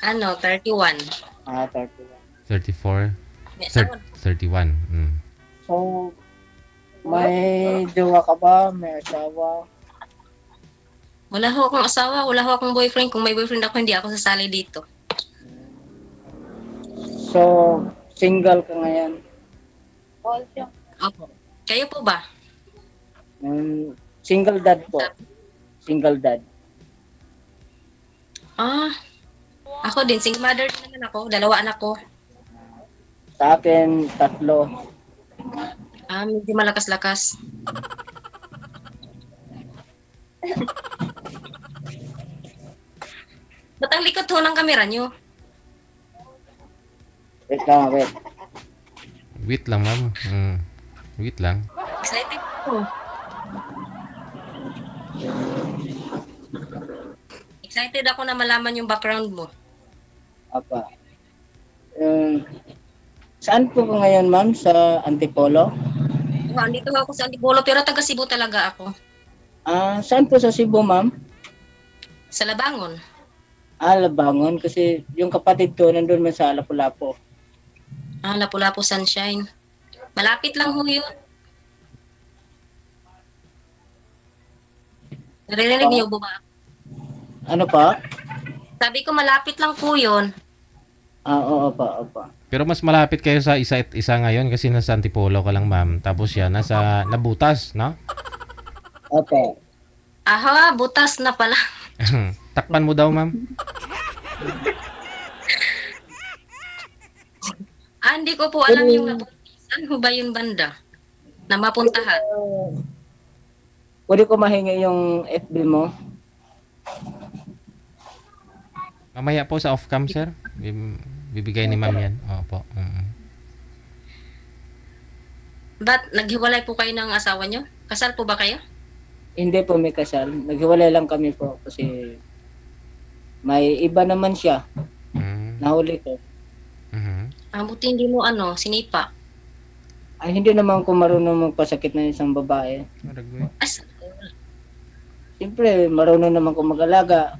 Ano, 31. 31. 34? May asawa. 31. So, may jowa ka ba? May asawa? Wala ho akong asawa, wala ho akong boyfriend. Kung may boyfriend ako, hindi ako sasali dito. So, single ka ngayon? Opo. Kayo po ba? Single dad po. Single dad. Ako din, single mother din naman ako. 2 anak ko. Sa akin, 3. Medyo malakas-lakas. Ba't ang likot ho ng kamera nyo? Wait lang, wait. Wait lang, ma'am. Wait lang. Excited po. Excited ako na malaman yung background mo. Apa. Saan po ka ngayon, ma'am? Sa Antipolo? Andito ako sa Antipolo, pero taga Cebu talaga ako. Saan po sa Cebu, ma'am? Sa Labangon. Labangon. Kasi yung kapatid ko nandun man sa Lapu-Lapu. Lapu-Lapu Sunshine. Malapit lang ho yun. Naririnig niyo ba? Ano pa? Sabi ko malapit lang po yun. Oo pa, opa. Pero mas malapit kayo sa isa ngayon kasi nasa Antipolo ka lang, ma'am. Tapos siya nasa Nabutas, no? Okay. Butas na pala. Takpan mo daw, ma'am. Hindi ko po alam yung saan ho ba yung banda na mapuntahan. Pwede ko mahingi yung FB mo? Mamaya po sa off-cam, sir. Bibigay ni ma'am yan. Opo. Ba't naghiwalay po kayo ng asawa nyo? Kasal po ba kayo? Hindi po may kasal. Naghiwalay lang kami po kasi may iba naman siya. Nahuli ko. Buti hindi mo sinipa. Ay, hindi naman ko marunong magpasakit ng isang babae. Siyempre, marunong naman ko mag-alaga.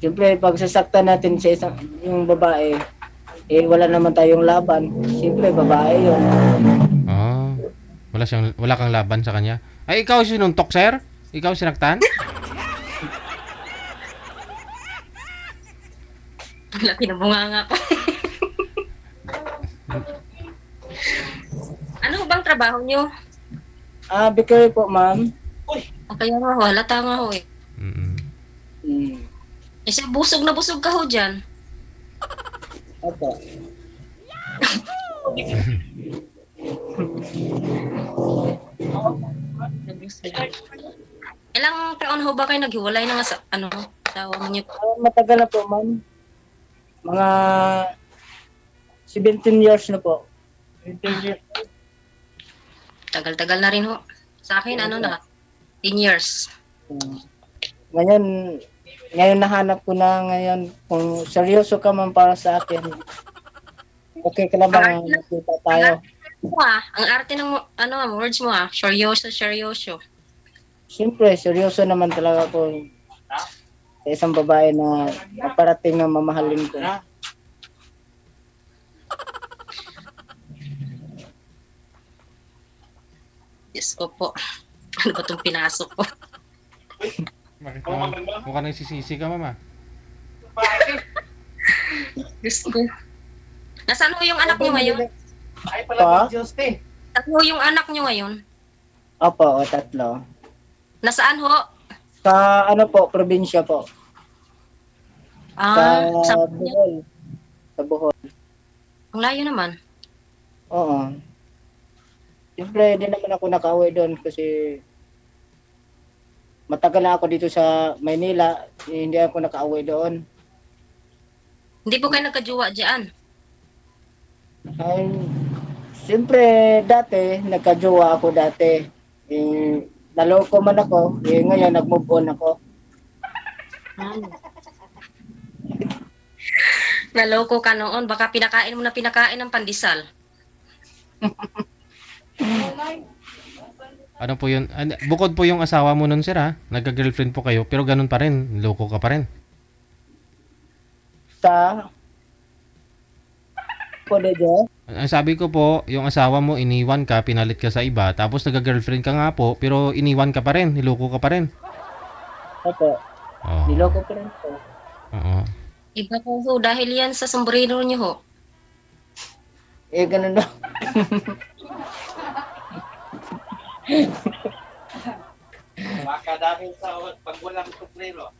Siyempre, pag sasaktan natin sa yung babae, wala naman tayong laban. Siyempre, babae yun. Wala kang laban sa kanya. Ay, ikaw sinuntok, sir? Ikaw sinaktan? Laki na bunganga ko. Ano bang trabaho nyo? Bakery po, ma'am. Kaya nga ho, halata nga ho eh. Isa busog na busog ka ho dyan. Opo. Ilang taon ho ba kayo naghiwalay ng asawa mo niyo? Matagal na po, ma'am. Mga 17 years na po. 17 years. Tagal-tagal na rin ho. Sa akin, 10 years. Ngayon nahanap ko na ngayon kung seryoso ka man para sa akin. Okay ka na ba nakita tayo? Ang arte ng words mo seryoso. Siyempre, seryoso naman talaga ako sa isang babae na parating na mamahalin ko. Yes ko po. Ano ba itong pinasok ko? Bakit mukha nang sisisi ka, mama? Yes ko. Nasaan ho yung anak nyo ngayon? Pa? Nasaan ho yung anak nyo ngayon? Opo, 3. Nasaan ho? Sa probinsya po. Sa Bohol. Sa Bohol. Ang layo naman. Oo. Siyempre, hindi naman ako nakauwi doon kasi matagal na ako dito sa Maynila. Hindi ako nakauwi doon. Hindi po kayo nagkajuwa dyan? Ay, siyempre, dati, nagkajowa ako dati. Naloko man ako, ngayon nag-move on ako. Naloko ka noon, baka pinakain mo na pinakain ng pandesal. Ano po yun? Bukod po yung asawa mo nun, sir, ha? Nagka-girlfriend po kayo, pero ganun pa rin. Loko ka pa rin. sa Kodejo. Ang sabi ko po, yung asawa mo iniwan ka, pinalit ka sa iba, tapos nag-girlfriend ka nga po, pero iniwan ka pa rin, niloko ka pa rin. Opo. Oo. Niloko ko rin po. Oo. Iba po ho, dahil yan sa sombrero niyo ho. Eh, ganun daw. Baka dahil sa pag walang sombrero.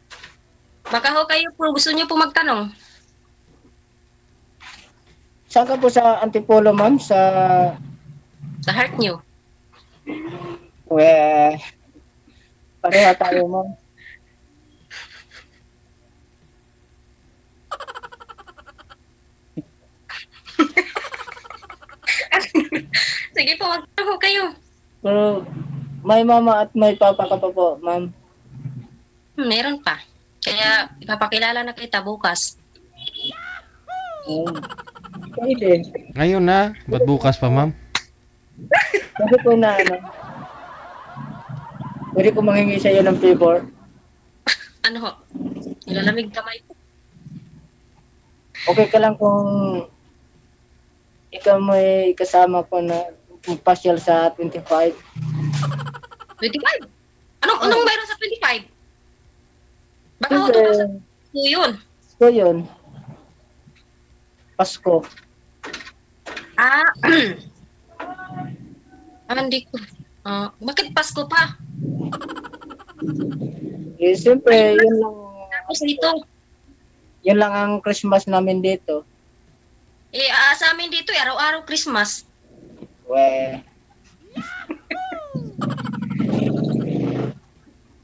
Baka ho kayo po, gusto niyo po magtanong. Saan ka po sa Antipolo, ma'am? Sa heart niyo. Pareha tayo, ma'am. Sige po, magtanong ho kayo. Pero may mama at may papa ka pa po, ma'am. Meron pa. Kaya ipapakilala na kita bukas. Pwede. Ngayon na, ba't bukas pa ma'am? Pwede ko na, ano. Pwede ko manghingi sa iyo ng favor. Ano ho? Nilalamig kamay ko. Okay ka lang kung ikaw may kasama ko na pasyal sa 25. 25? Anong mayroon sa 25? Baka ho, Siyempre, 2002 yun. so yun. Pasko. Ah, hindi ko. Bakit Pasko pa? Eh, siyempre, yun lang, Tapos dito. yun lang ang Christmas namin dito. Sa amin dito, araw-araw Christmas.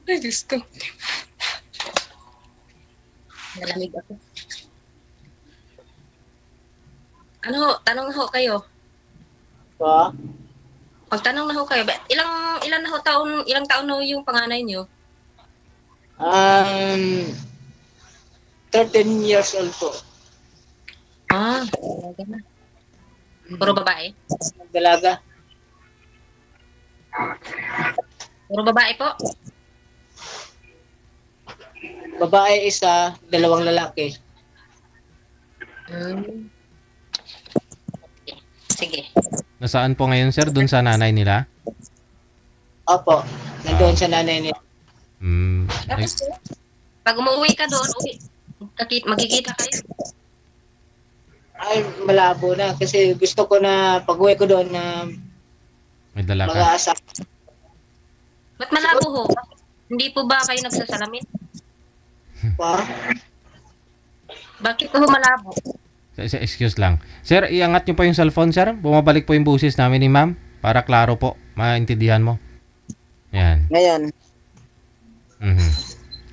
Ay, Diyos ko. Nalamig ako. Tanong na ho kayo. So, Pagtanong na ho kayo, ilang taon na ho yung panganay niyo? 13 years old po. Talaga na. Puro babae? Dalaga. Puro babae po? Babae isa, dalawang lalaki. Sige. Nasaan po ngayon sir? Doon sa nanay nila? Opo, nandoon sa nanay niya. Tapos, pag umuwi ka doon, magkikita kayo. Ay, malabo na kasi gusto ko na pag-uwi ko doon na May dala ka? mag-aasa. Ba't malabo ho? Hindi po ba kayo nagsasalamin? Pa? Bakit ho malabo? Excuse lang. Sir, iangat nyo pa yung cellphone, sir. Bumabalik po yung busis namin ni ma'am. Para klaro po. Maintindihan mo. Yan. Ngayon.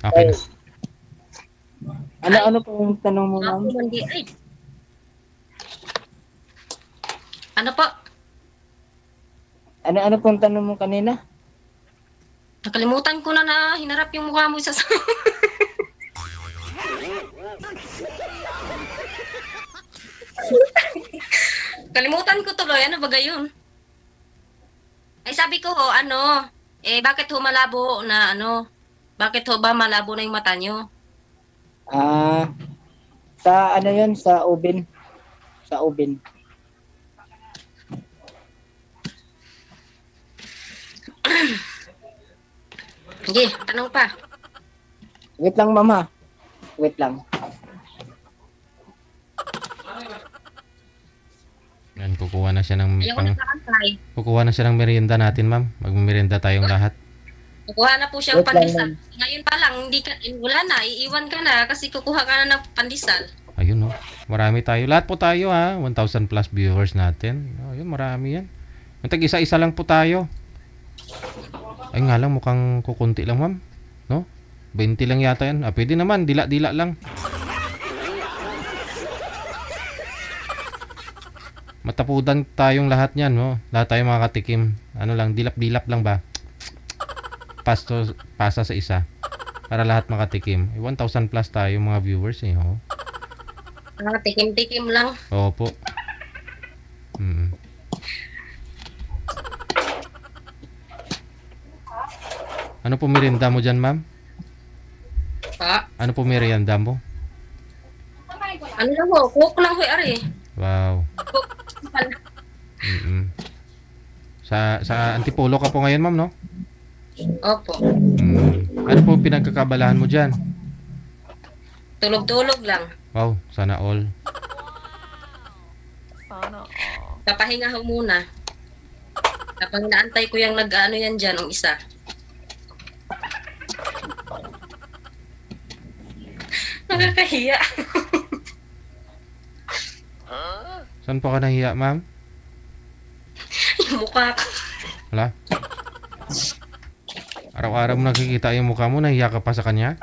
Okay na. Ano po yung tanong mo, ma'am? Ano po? Ano pong tanong mo kanina? Nakalimutan ko na hinarap yung mukha mo sa... Kalimutan ko tuloy. Ano ba gayon? Ay sabi ko ho, bakit ho malabo na bakit ho ba malabo na yung mata nyo? Sa ano yun? Sa ubin. Sa ubin. Sige, tanong pa. Wait lang, mama. Wait lang. Yan, kukuha na siya ng Ayaw na nakantay. kukuha na siya ng merienda natin, ma'am. Magmerienda tayong lahat. Kukuha na po siyang Wait lang, pandesal. Ngayon pa lang, wala na, iiwan ka na kasi kukuha ka na ng pandesal. Ayun, no. Marami tayo. Lahat po tayo, ha. 1,000 plus viewers natin. Ayun, marami yan. Tag isa-isa lang po tayo. Ay nga lang, mukhang kukunti lang, ma'am. No? 20 lang yata yan. Pwede naman. Dila-dila lang. Matapudan tayong lahat niyan, no? Lahat tayo makakatikim. Ano lang, dilap-dilap lang ba? Pasa sa isa. Para lahat makatikim. 1,000 plus tayo mga viewers, eh. Oh. Tikim-tikim lang. Opo. Ano po merienda mo dyan, ma'am? Pa? Ano po merienda mo? Ano lang ho, cook lang ho, ari. Wow. Cook. Mm. Sa Antipolo ka po ngayon, ma'am, no? Opo. Ano po pinagkakabalahan mo diyan? Tulog-tulog lang. Wow, sana all. Papahinga ho muna. Kapag naantay ko yung nag-ano yan dyan, ang isa. Nakakahiya. Saan po ka nahiya, ma'am? Yung mukha ko. Wala? Araw-araw mo nakikita yung mukha mo, nahiya ka pa sa kanya?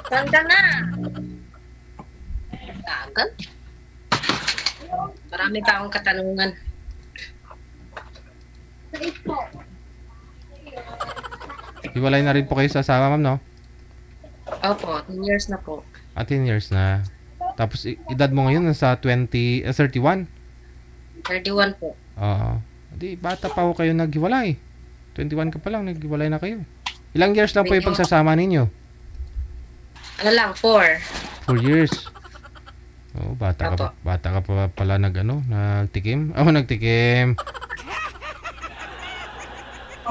Saan ka na? Tagal? Marami pa akong katanungan. Hiwalay na rin po kayo sa asawa, ma'am, no? Opo, 10 years na po. 10 years na. Tapos edad mo ngayon nasa 31? 31 po. Oo. Di, bata pa ako kayo naghiwalay. 21 ka pa lang, naghiwalay na kayo. Ilang years lang po yung pagsasama ninyo? Ano lang, 4. 4 years. Oh, bata ka pa pala nagtikim. Nagtikim.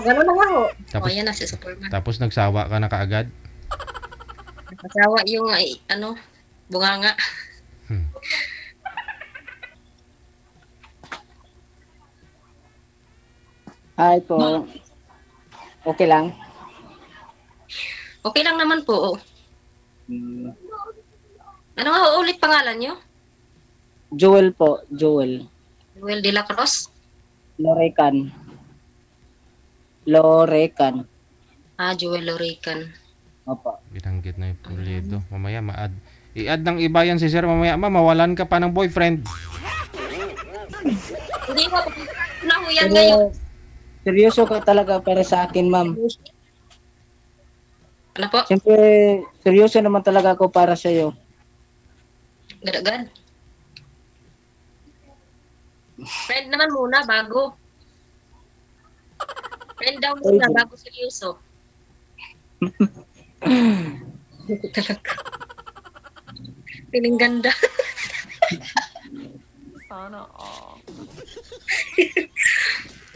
Gano'n na nga ho. Tapos, yan na si Superman. Tapos nagsawa ka na kaagad? Nagsawa yung, bunganga. Hi po. Okay lang? Okay lang naman po. Ano nga ho ulit pangalan nyo? Joel po, Joel. Joel de la Cruz? Lorecan. Joel Lorecan. Opo. Binanggit na yung pulido. Mamaya ma-add. I-add ng iba yan si sir. Mamaya mawalan ka pa ng boyfriend. Hindi ho. Na ho yan ngayon. Seryoso ka talaga para sa akin, ma'am. Ano po? Siyempre, seryoso naman talaga ako para sa iyo. Gadagan. Friend naman muna bago. Friend daw muna bago seryoso. Talaga. Piling ganda. Sana all.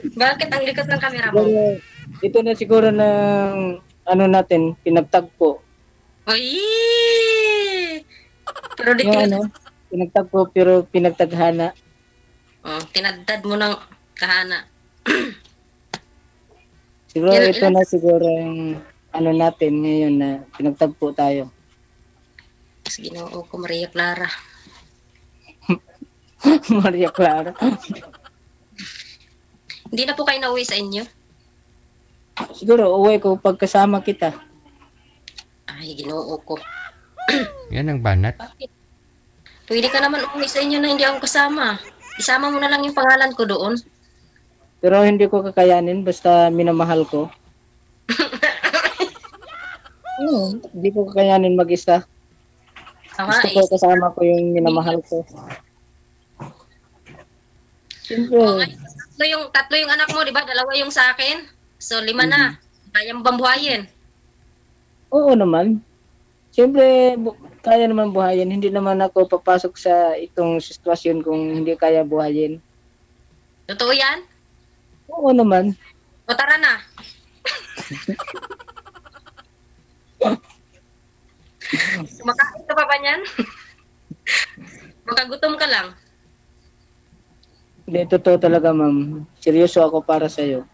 Bakit ang likot ng camera mo? Ito na siguro ng natin, pinagtagpo. Oy! Pero di Yung pinagtagpo pero pinagtaghana. Tinaddad mo ng kahana. Siguro ito na siguro yung natin ngayon na pinagtagpo tayo. Ginoo ko, Maria Clara. Maria Clara. Hindi na po kayo nauwi sa inyo? Siguro uwi ko pagkasama kita. Ay, ginoo ko. Yan ang banat. Bakit? Pwede ka naman umuwi sa inyo na hindi ako kasama. Isama mo na lang yung pangalan ko doon. Pero hindi ko kakayanin basta minamahal ko. Hindi ko kakayanin mag-isa. Gusto ko kasama ko yung minamahal ko. Siyempre. Tatlo yung anak mo, di ba? 2 yung sa akin. So, 5 na. Kaya mo bang buhayin? Oo naman. Siyempre, kaya naman buhayin. Hindi naman ako papasok sa itong sitwasyon kung hindi kaya buhayin. Totoo yan? Oo naman. O tara na. Kumakain ka pa ba niyan? Makagutom ka lang. Hindi, totoo talaga, ma'am. Seryoso ako para sa'yo.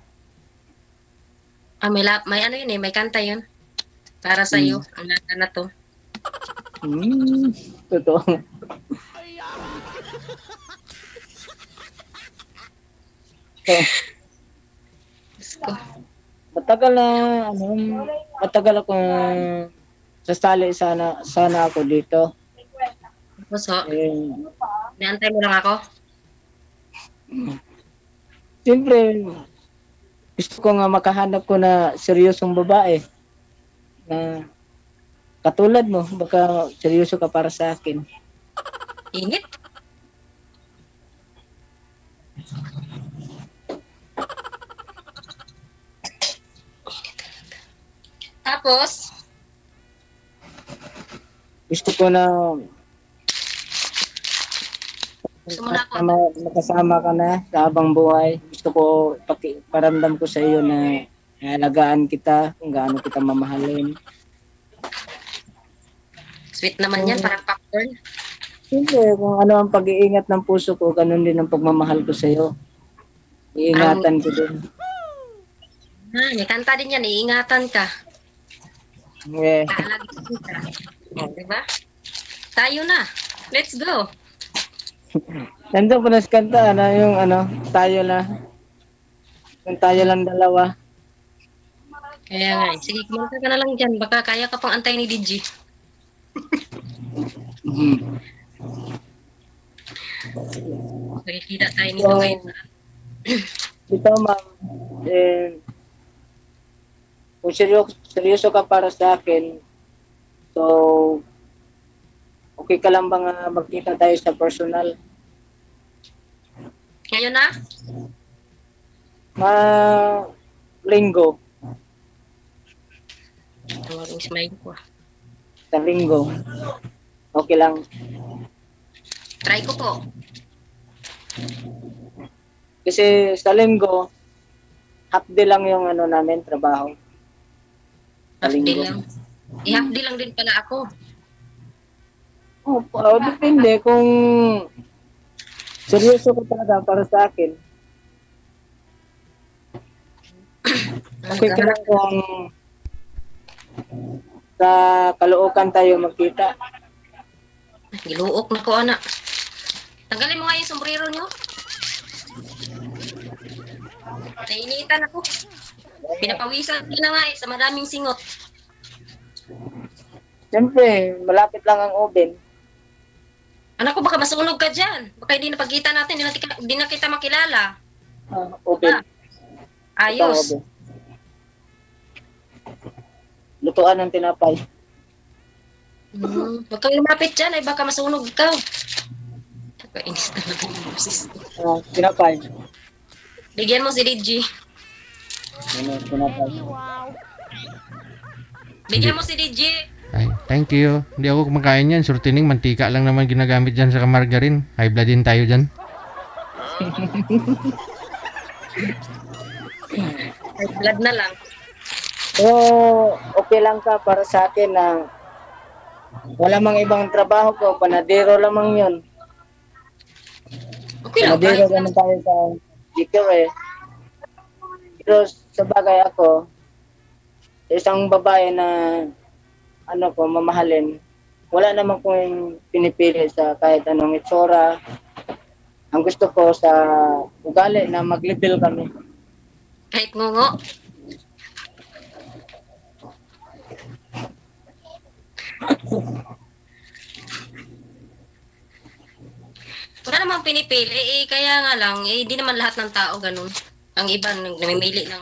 May ano yun may kanta yun. Para sa'yo, ang nata na to. Totoo. Matagal ako sasali sana ako dito. So, niantay mo lang ako? Siyempre, gusto ko nga makahanap ko na seryosong babae na katulad mo, baka seryoso ka para sa akin. Init? Tapos, Gusto ko na sumula ko. makasama ka na sa habang buhay. Gusto ko paramdam ko sa iyo na alagaan kita, kung gaano kita mamahalin. Sweet naman yan, parang popcorn. Siyempre, kung ano ang pag-iingat ng puso ko, ganun din ang pagmamahal ko sa iyo. Iingatan ko din. May kanta din yan, iingatan ka. Yeah. Kaalagin ka. Diba? Tayo na. Let's go. Nandun ko na sa kanta na yung tayo na. Yung tayo lang dalawa. Kaya nga, sige, kumanta ka na lang dyan. Baka kaya ka pang antay ni DJ. Nakikita tayo nito ngayon. Ito ma'am, kung seryoso ka para sa akin, so okay ka lang ba nga magkita tayo sa personal? Ngayon na? Linggo. Tawagin smile ko. Sa linggo. Okay lang. Try ko po. Kasi sa linggo, half day lang yung namin, trabaho. Sa Half day linggo. lang. Half day lang din pala ako. Depende kung seryoso ko talaga para sa akin. Okay ka lang kung sa Caloocan tayo magkita. Giluok na ko, anak. Tanggalin mo nga yung sombrero nyo. Nainitan ako. Pinapawisan ko na nga sa maraming singot. Siyempre, malapit lang ang oven. Anak ko, baka masunog ka dyan. Baka hindi na pagkita natin, hindi na kita makilala. Oven. Ayos. Oven. Lutuan ng tinapay. Huwag kang lumapit dyan, ay baka masunog ikaw. Kainis na naman yung boses. Tinapay. Bigyan mo si DJ. Tinapay. Bigyan mo si DJ. Ay, thank you. Hindi ako kumakain yan. Shortening, mantika lang naman ginagamit dyan sa margarine. High blood din tayo dyan. High blood na lang. So, okay lang ka para sa akin na wala mang ibang trabaho ko, panadero lamang yun. Okay lang. Panadero Kahit naman tayo sa dito Pero sa bagay ako, isang babae na mamahalin, wala naman kong pinipili sa kahit anong itsura. Ang gusto ko sa ugali na mag-level kami. kahit ngungo. Wala namang pinipili, kaya nga lang, di naman lahat ng tao ganun. Ang iba namimili ng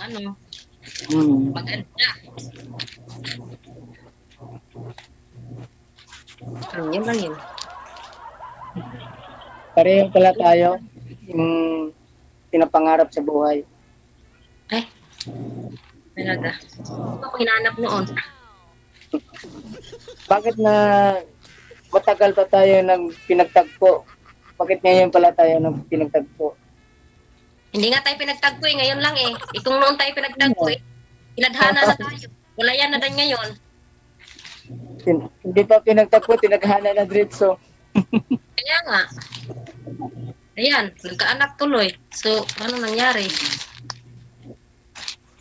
maganda. Yun lang yun. Pareho pala tayo yung pinapangarap sa buhay. Ay, talaga. Ano ako hinahanap noon? Bakit na matagal pa tayo nang pinagtagpo? Bakit ngayon pala tayo nang pinagtagpo? Hindi nga tayo pinagtagpo ngayon lang Kung noon tayo pinagtagpo iladhana na tayo. Wala yan na din ngayon. Hindi pa pinagtagpo, tinaghana na diretso. Kaya nga. Ayan, nagkaanak tuloy. So, ano nangyari?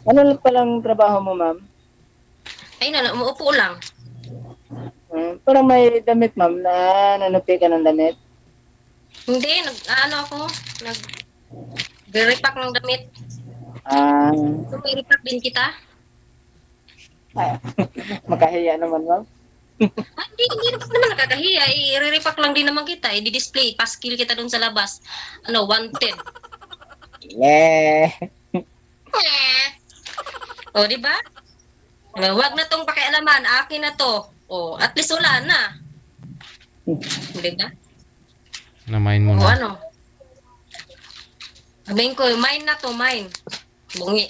Ano lang palang trabaho mo, ma'am? Ay na, umuupo lang. Parang may damit, ma'am, na nanupi ka ng damit. Hindi, nag-repack ng damit. So, may repack din kita? Makahiya naman, ma'am. Hindi naman nakakahiya. I-repack lang din naman kita. I-display. Paskil kita dun sa labas. Wanted. Yeah. O, di ba? Wag na tong pakialaman. Akin na to. O, at least wala na. Di ba? Na-mine mo O, na. ano? Sabihin ko, mine na to, mine. Bungi.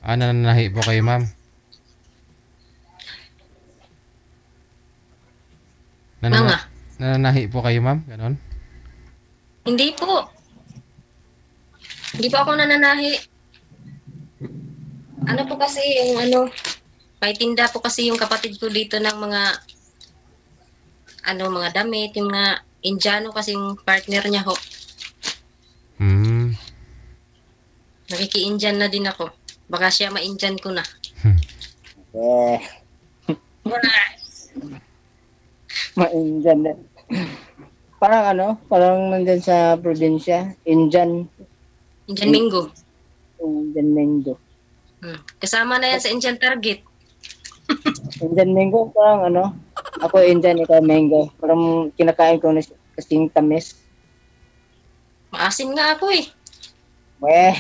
Nananahi po kayo, ma'am. Mga. Nananahi po kayo, ma'am? Ganon? Hindi po. Hindi po ako nananahi. Ano po kasi yung may tinda po kasi yung kapatid ko dito ng mga mga damit, yung mga Indiano kasi yung partner niya ho. Nakiki-Indian na din ako. Baka siya ma-Indian ko na. Eh, ma-Indian na. Parang nandyan sa probinsya, Indian Mingo. Indian mango. Kasama na yan sa Indian Target. Indian mango, parang ako Indian, ikaw mango. Parang kinakain ko na kasing tamis. Maasim nga ako eh. Weh.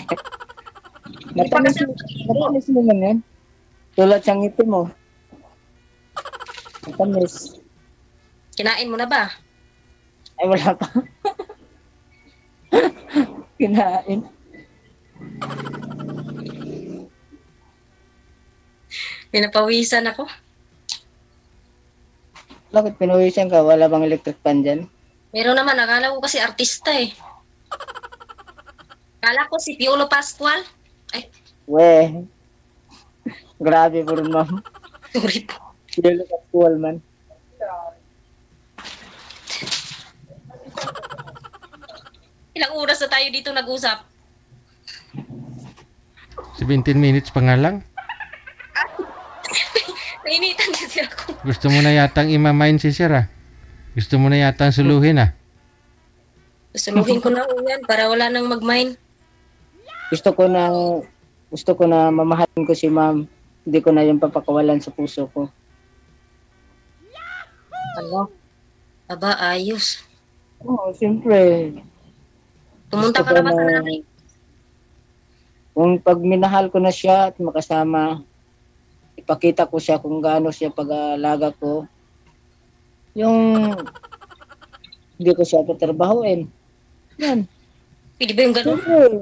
Matamis naman yan. Tulad siyang ngiti mo. Matamis. Kinain mo na ba? Ay, wala pa. Kinain. Pinapawisan ako. Bakit pinawisan ka? Wala bang electric fan dyan? Meron naman, akala ko kasi artista eh. Akala ko si Piolo Pascual. Ay, Weh. Grabe po rin, ma'am. sorry po. Yelo ka cool, man. Ilang oras na tayo dito nag-usap? 17 minutes pa nga lang. Nainitan kasi ako. Gusto mo na yatang imamain si sir, ah. Gusto mo na yatang suluhin, ah. Suluhin ko na yan para wala nang mag-mine. Gusto ko na mamahalin ko si ma'am. Hindi ko na yung papakawalan sa puso ko. Ano? Aba, ayos. Oo, siyempre. Pumunta ka Gusto ko naman sa nanay. Kung pag minahal ko na siya at makasama, ipakita ko siya kung gaano siya pag-aalaga ko. Yung hindi ko siya patrabahuin. Yan. Pwede ba yung ganun? Siyempre,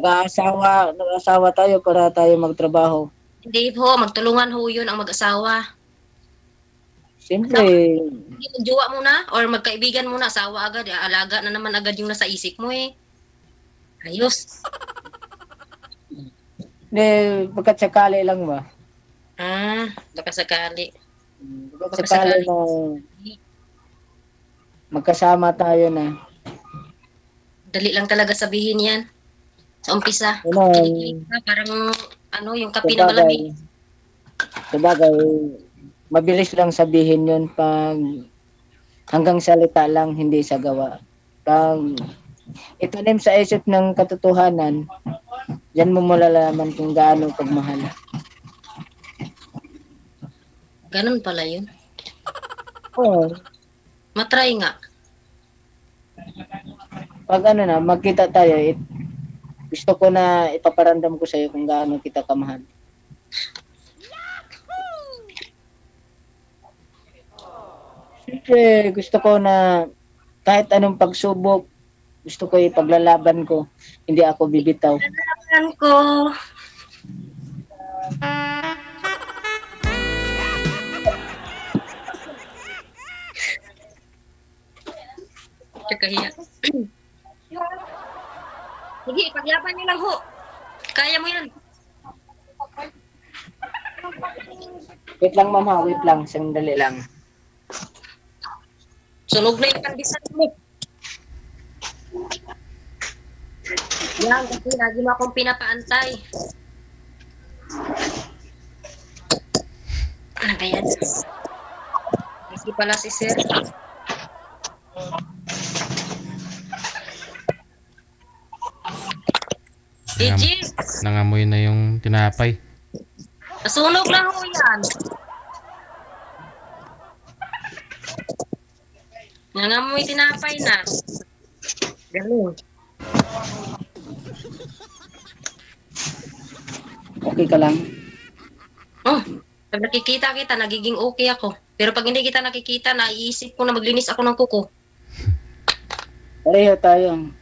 nag-asawa tayo para tayo magtrabaho. Hindi ho, magtulungan ho yun ang mag-asawa. Siyempre, Hindi magjowa muna or magkaibigan muna, asawa agad. Alaga na naman agad yung nasa isip mo eh. Ayos. pagkat sakali lang ba? Baka sakali. Pagkat sakali na magkasama tayo na. Dali lang talaga sabihin yan. Sa umpisa. Ano, Kinikilig ka, parang yung kape na malamig. Sabagay, mabilis lang sabihin yun pag hanggang salita lang, hindi sa gawa. Pag itanim sa isip ng katotohanan, diyan mo malalaman kung gaano pagmahal. Ganun pala yun. Oo. Matry nga. Pag magkita tayo, gusto ko na ipaparamdam ko sa iyo kung gaano kita kamahal. Siyempre, gusto ko na kahit anong pagsubok, gusto ko ipaglalaban ko. Hindi ako bibitaw. Kailangan ko. Kahiya. Sige, paglaban niyo lang ho. Kaya mo yan. Wait lang, ma'am, ha? Wait lang. Sandali lang. Sunog na yung kandisan mo. Yan, kasi lagi mo akong pinapaantay. Ano ba yan? Kasi pala si Sir. Gigi, Nangamoy na yung tinapay. nasunog lang ho yan. Nangamoy tinapay na. Ganun. Okay ka lang? Oh, pag nakikita kita, nagiging okay ako. Pero pag hindi kita nakikita, naiisip ko na maglinis ako ng kuko. Pareho tayo.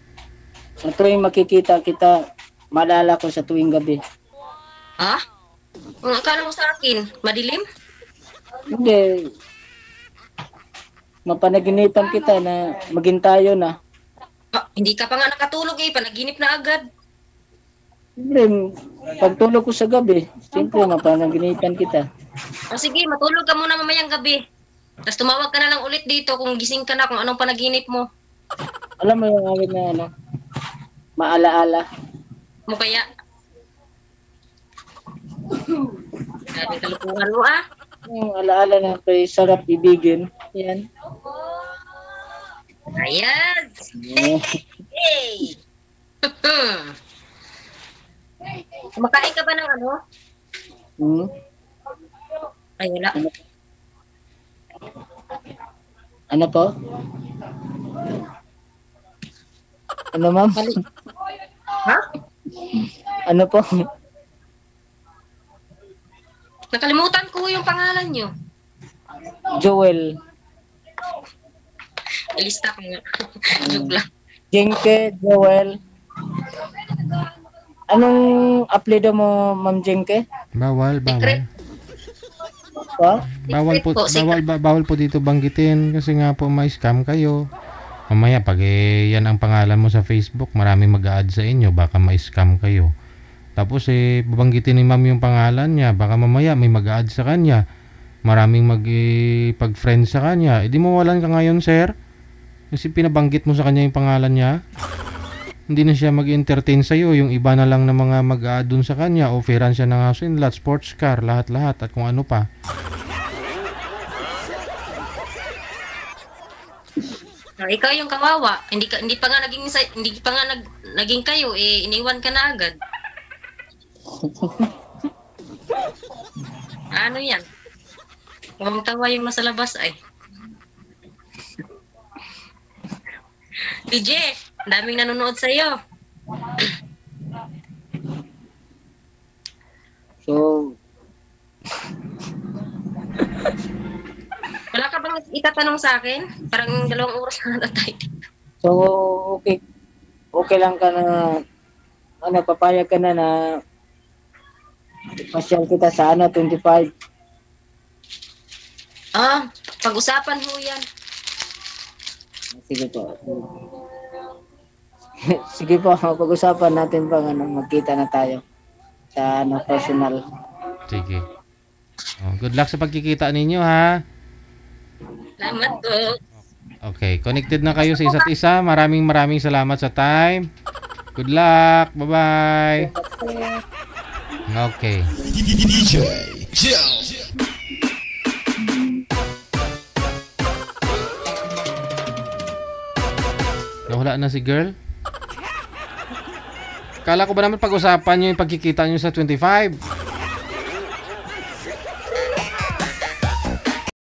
Sa tuwing makikita kita, maalala ko sa tuwing gabi. Ha? Ang akala mo sa akin, madilim? Hindi. Mapanaginipan kita na maging tayo na. Hindi ka pa nga nakatulog eh, panaginip na agad. Siyempre, pagtulog ko sa gabi, siyempre mapanaginipan kita. O sige, matulog ka muna mamayang gabi. Tapos tumawag ka na lang ulit dito kung gising ka na kung anong panaginip mo. Alam mo yung akin na ano, maalaala. Mo kaya? Grabe kalukuhan mo ah. Yung alaala na kay sarap ibigin. Yan. Ayan. Hey! Kumakain ka ba ng ano? Hmm? Ay, wala. Ano po? Ano ma'am? Mali. Ha? Ano po? Nakalimutan ko yung pangalan nyo. Joel. Ilista ko nga. Joke lang. Jenke, Joel. Anong apelyido mo, Ma'am Jenke? Bawal. Secret. Pa? Bawal po, Secret po, bawal po dito banggitin kasi nga po may scam kayo. Mamaya pag yan ang pangalan mo sa Facebook, maraming mag-a-add sa inyo, baka ma-scam kayo. Tapos babanggitin ni ma'am yung pangalan niya, baka mamaya may mag-a-add sa kanya. Maraming pag-friend sa kanya. Di mawalan ka ngayon, sir. Kasi pinabanggit mo sa kanya yung pangalan niya. Hindi na siya mag-entertain sa'yo. Yung iba na lang na mga mag-a-add dun sa kanya. Offeran siya ng house and lot, sports car, lahat-lahat at kung ano pa. Ikaw yung kawawa. Hindi pa nga naging kayo iniwan ka na agad. Ano yan? Huwag tawa yung nasa labas ay. DJ, daming nanonood sa'yo. So, Wala ka bang itatanong sa akin? Parang 2 oras na natatay. so okay lang ka na ano, papayag ka na pasyal kita sa 25. Pag-usapan mo yan. Sige po. Sige po, pag-usapan natin pang magkita na tayo sa personal. Sige. Good luck sa pagkikita ninyo, ha? Salamat po. Okay, connected na kayo sa isa't isa. Maraming salamat sa time. Good luck. Bye-bye. Okay. DJ Joe. Nawala na si girl. Kala ko ba naman pag-usapan nyo yung pagkikita nyo sa 25?